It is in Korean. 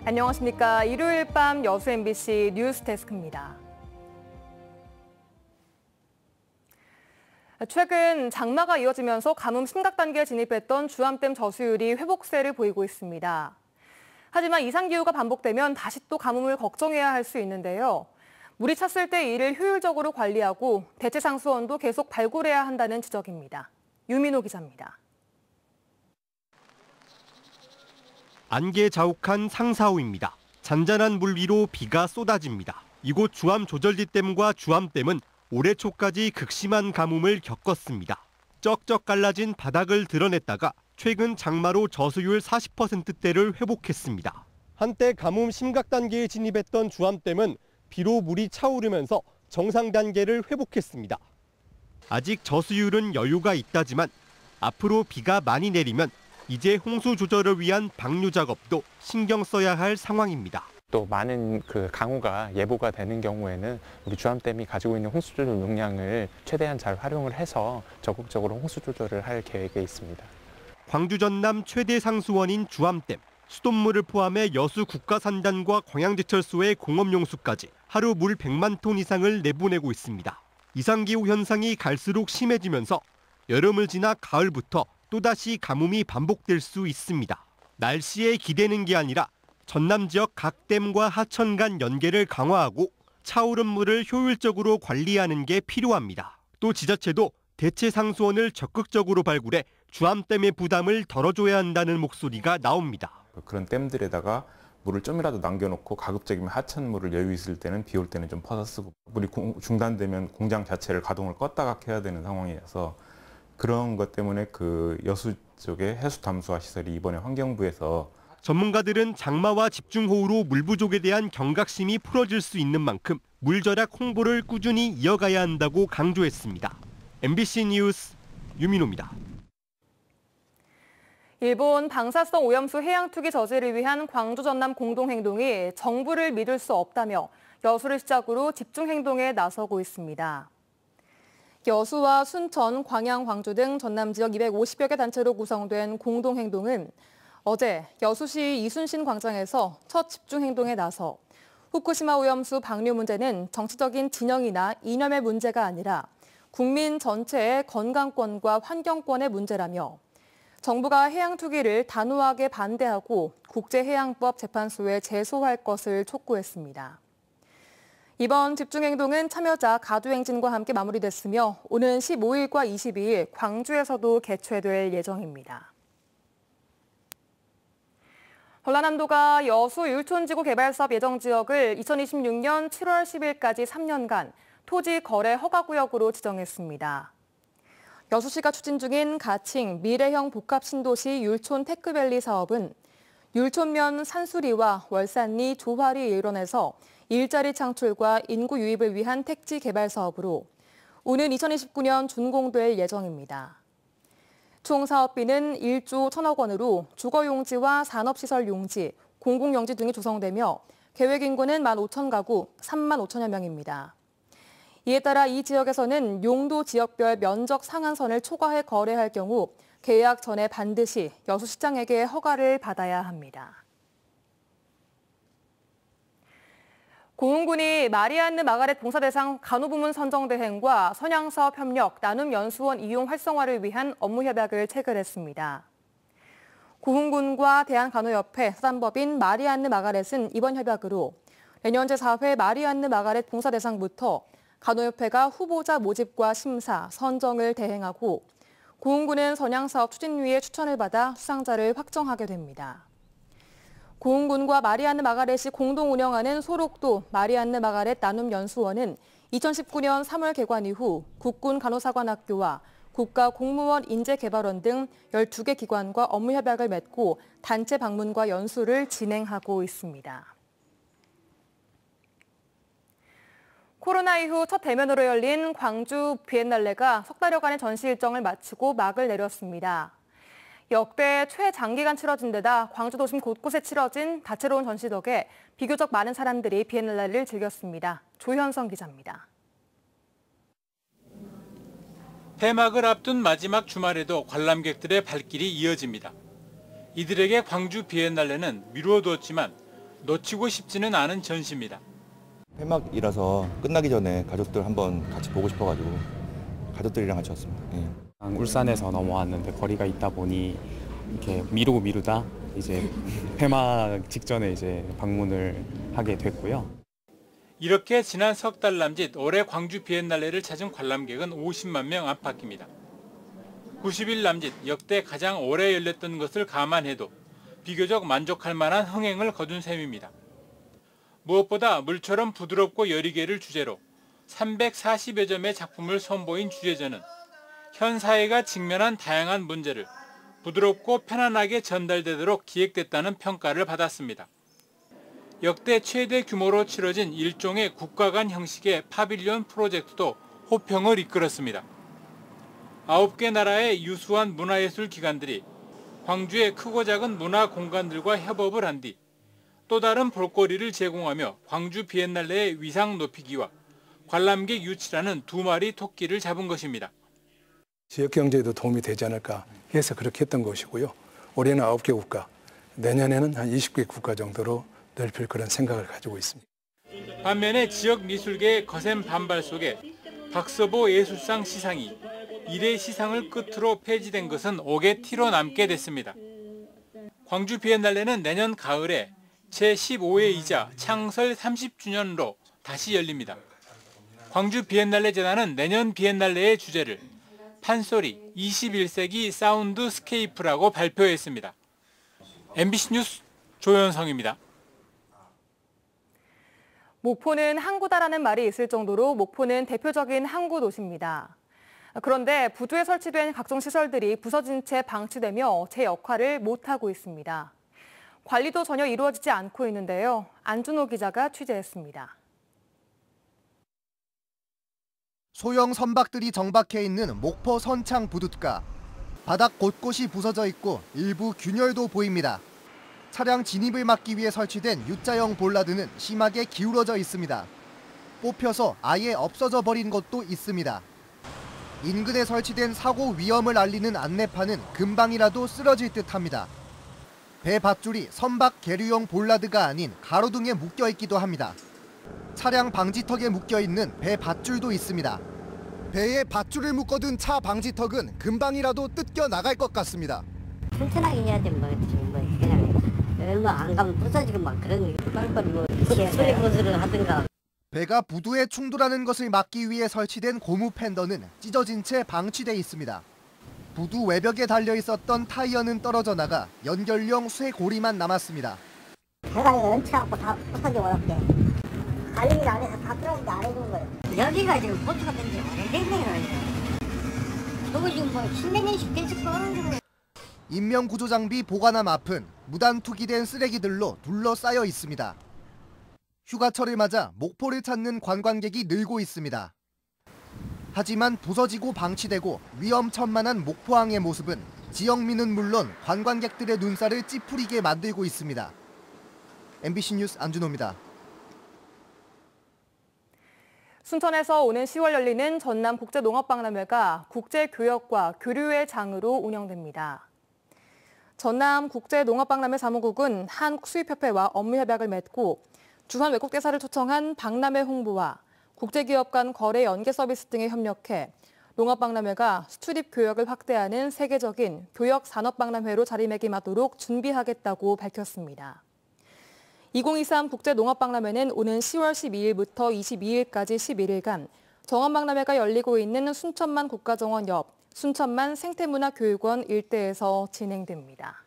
안녕하십니까. 일요일 밤 여수 MBC 뉴스데스크입니다. 최근 장마가 이어지면서 가뭄 심각 단계에 진입했던 주암댐 저수율이 회복세를 보이고 있습니다. 하지만 이상기후가 반복되면 다시 또 가뭄을 걱정해야 할 수 있는데요. 물이 찼을 때 이를 효율적으로 관리하고 대체 상수원도 계속 발굴해야 한다는 지적입니다. 유민호 기자입니다. 안개 자욱한 상사호입니다. 잔잔한 물 위로 비가 쏟아집니다. 이곳 주암 조절지댐과 주암댐은 올해 초까지 극심한 가뭄을 겪었습니다. 쩍쩍 갈라진 바닥을 드러냈다가 최근 장마로 저수율 40%대를 회복했습니다. 한때 가뭄 심각 단계에 진입했던 주암댐은 비로 물이 차오르면서 정상 단계를 회복했습니다. 아직 저수율은 여유가 있다지만 앞으로 비가 많이 내리면 이제 홍수 조절을 위한 방류 작업도 신경 써야 할 상황입니다. 또 많은 강우가 예보가 되는 경우에는 우리 주암댐이 가지고 있는 홍수 조절 용량을 최대한 잘 활용을 해서 적극적으로 홍수 조절을 할 계획에 있습니다. 광주 전남 최대 상수원인 주암댐, 수돗물을 포함해 여수 국가산단과 광양제철소의 공업용수까지 하루 물 100만 톤 이상을 내보내고 있습니다. 이상기후 현상이 갈수록 심해지면서 여름을 지나 가을부터 또다시 가뭄이 반복될 수 있습니다. 날씨에 기대는 게 아니라 전남 지역 각 댐과 하천 간 연계를 강화하고 차오른 물을 효율적으로 관리하는 게 필요합니다. 또 지자체도 대체 상수원을 적극적으로 발굴해 주암댐의 부담을 덜어줘야 한다는 목소리가 나옵니다. 그런 댐들에다가 물을 좀이라도 남겨놓고 가급적이면 하천물을 여유 있을 때는 비 올 때는 좀 퍼서 쓰고, 물이 중단되면 공장 자체를 가동을 껐다가 켜야 되는 상황이어서 그런 것 때문에 여수 쪽에 해수 담수화 시설이 이번에 환경부에서 전문가들은 장마와 집중호우로 물 부족에 대한 경각심이 풀어질 수 있는 만큼 물 절약 홍보를 꾸준히 이어가야 한다고 강조했습니다. MBC 뉴스 유민호입니다. 일본 방사성 오염수 해양 투기 저지를 위한 광주 전남 공동행동이 정부를 믿을 수 없다며 여수를 시작으로 집중행동에 나서고 있습니다. 여수와 순천, 광양, 광주 등 전남 지역 250여 개 단체로 구성된 공동행동은 어제 여수시 이순신 광장에서 첫 집중행동에 나서 후쿠시마 오염수 방류 문제는 정치적인 진영이나 이념의 문제가 아니라 국민 전체의 건강권과 환경권의 문제라며 정부가 해양 투기를 단호하게 반대하고 국제해양법 재판소에 제소할 것을 촉구했습니다. 이번 집중행동은 참여자 가두행진과 함께 마무리됐으며 오는 15일과 22일 광주에서도 개최될 예정입니다. 전라남도가 여수 율촌지구 개발사업 예정지역을 2026년 7월 10일까지 3년간 토지 거래 허가구역으로 지정했습니다. 여수시가 추진 중인 가칭 미래형 복합신도시 율촌 테크밸리 사업은 율촌면 산수리와 월산리 조화리 일원에서 일자리 창출과 인구 유입을 위한 택지 개발 사업으로 오는 2029년 준공될 예정입니다. 총 사업비는 1조 1천억 원으로 주거용지와 산업시설 용지, 공공용지 등이 조성되며 계획 인구는 15,000가구, 3만 5천여 명입니다. 이에 따라 이 지역에서는 용도 지역별 면적 상한선을 초과해 거래할 경우 계약 전에 반드시 여수시장에게 허가를 받아야 합니다. 고흥군이 마리안느 마가렛 봉사대상 간호부문 선정 대행과 선양사업 협력, 나눔 연수원 이용 활성화를 위한 업무 협약을 체결했습니다. 고흥군과 대한간호협회 사단법인 마리안느 마가렛은 이번 협약으로 내년 제4회 마리안느 마가렛 봉사대상부터 간호협회가 후보자 모집과 심사, 선정을 대행하고 고흥군은 선양사업 추진위의 추천을 받아 수상자를 확정하게 됩니다. 고흥군과 마리안느 마가렛이 공동 운영하는 소록도 마리안느 마가렛 나눔연수원은 2019년 3월 개관 이후 국군 간호사관학교와 국가공무원 인재개발원 등 12개 기관과 업무 협약을 맺고 단체 방문과 연수를 진행하고 있습니다. 코로나 이후 첫 대면으로 열린 광주 비엔날레가 석 달여간의 전시 일정을 마치고 막을 내렸습니다. 역대 최장기간 치러진 데다 광주 도심 곳곳에 치러진 다채로운 전시 덕에 비교적 많은 사람들이 비엔날레를 즐겼습니다. 조현성 기자입니다. 폐막을 앞둔 마지막 주말에도 관람객들의 발길이 이어집니다. 이들에게 광주 비엔날레는 미루어두었지만 놓치고 싶지는 않은 전시입니다. 폐막이라서 끝나기 전에 가족들 한번 같이 보고 싶어가지고 가족들이랑 같이 왔습니다. 예. 울산에서 넘어왔는데 거리가 있다 보니 이렇게 미루다 이제 폐막 직전에 이제 방문을 하게 됐고요. 이렇게 지난 석 달 남짓 올해 광주 비엔날레를 찾은 관람객은 50만 명 안팎입니다. 90일 남짓 역대 가장 오래 열렸던 것을 감안해도 비교적 만족할 만한 흥행을 거둔 셈입니다. 무엇보다 물처럼 부드럽고 여리개를 주제로 340여 점의 작품을 선보인 주제전은 현 사회가 직면한 다양한 문제를 부드럽고 편안하게 전달되도록 기획됐다는 평가를 받았습니다. 역대 최대 규모로 치러진 일종의 국가 간 형식의 파빌리온 프로젝트도 호평을 이끌었습니다. 9개 나라의 유수한 문화예술 기관들이 광주의 크고 작은 문화 공간들과 협업을 한 뒤 또 다른 볼거리를 제공하며 광주 비엔날레의 위상 높이기와 관람객 유치라는 두 마리 토끼를 잡은 것입니다. 지역 경제에도 도움이 되지 않을까 해서 그렇게 했던 것이고요. 올해는 9개 국가, 내년에는 한 20개 국가 정도로 넓힐 그런 생각을 가지고 있습니다. 반면에 지역 미술계의 거센 반발 속에 박서보 예술상 시상이 일의 시상을 끝으로 폐지된 것은 옥의 티로 남게 됐습니다. 광주 비엔날레는 내년 가을에 제15회이자 창설 30주년으로 다시 열립니다. 광주 비엔날레 재단은 내년 비엔날레의 주제를 판소리 21세기 사운드 스케이프라고 발표했습니다. MBC 뉴스 조현성입니다. 목포는 항구다라는 말이 있을 정도로 목포는 대표적인 항구 도시입니다. 그런데 부두에 설치된 각종 시설들이 부서진 채 방치되며 제 역할을 못하고 있습니다. 관리도 전혀 이루어지지 않고 있는데요. 안준호 기자가 취재했습니다. 소형 선박들이 정박해 있는 목포 선창 부둣가. 바닥 곳곳이 부서져 있고 일부 균열도 보입니다. 차량 진입을 막기 위해 설치된 U자형 볼라드는 심하게 기울어져 있습니다. 뽑혀서 아예 없어져 버린 것도 있습니다. 인근에 설치된 사고 위험을 알리는 안내판은 금방이라도 쓰러질 듯합니다. 배 밧줄이 선박 계류용 볼라드가 아닌 가로등에 묶여 있기도 합니다. 차량 방지턱에 묶여 있는 배 밧줄도 있습니다. 배에 밧줄을 묶어둔 차 방지턱은 금방이라도 뜯겨 나갈 것 같습니다. 튼튼하게 해야 돼, 그냥 얼마 안 가면 부서지고 막 그런 빨리빨리 소리 고수를 하든가. 배가 부두에 충돌하는 것을 막기 위해 설치된 고무 팬더는 찢어진 채 방치돼 있습니다. 부두 외벽에 달려 있었던 타이어는 떨어져 나가 연결용 쇠고리만 남았습니다. 배가 얹혀갖고 다 부서져 버렸대. 관리를 안 해서 다 뚫었는데 안 해준 거예요. 여기가 지금 보트가 된 지 오래됐네요. 저거 지금 뭐 10몇 년씩 됐을 거예요. 인명구조장비 보관함 앞은 무단 투기된 쓰레기들로 둘러싸여 있습니다. 휴가철을 맞아 목포를 찾는 관광객이 늘고 있습니다. 하지만 부서지고 방치되고 위험천만한 목포항의 모습은 지역민은 물론 관광객들의 눈살을 찌푸리게 만들고 있습니다. MBC 뉴스 안준호입니다. 순천에서 오는 10월 열리는 전남국제농업박람회가 국제교역과 교류의 장으로 운영됩니다. 전남국제농업박람회 사무국은 한국수입협회와 업무협약을 맺고 주한 외국대사를 초청한 박람회 홍보와 국제기업 간 거래 연계 서비스 등에 협력해 농업박람회가 수출입 교역을 확대하는 세계적인 교역 산업박람회로 자리매김하도록 준비하겠다고 밝혔습니다. 2023 국제농업박람회는 오는 10월 12일부터 22일까지 11일간 정원박람회가 열리고 있는 순천만 국가정원 옆 순천만 생태문화교육원 일대에서 진행됩니다.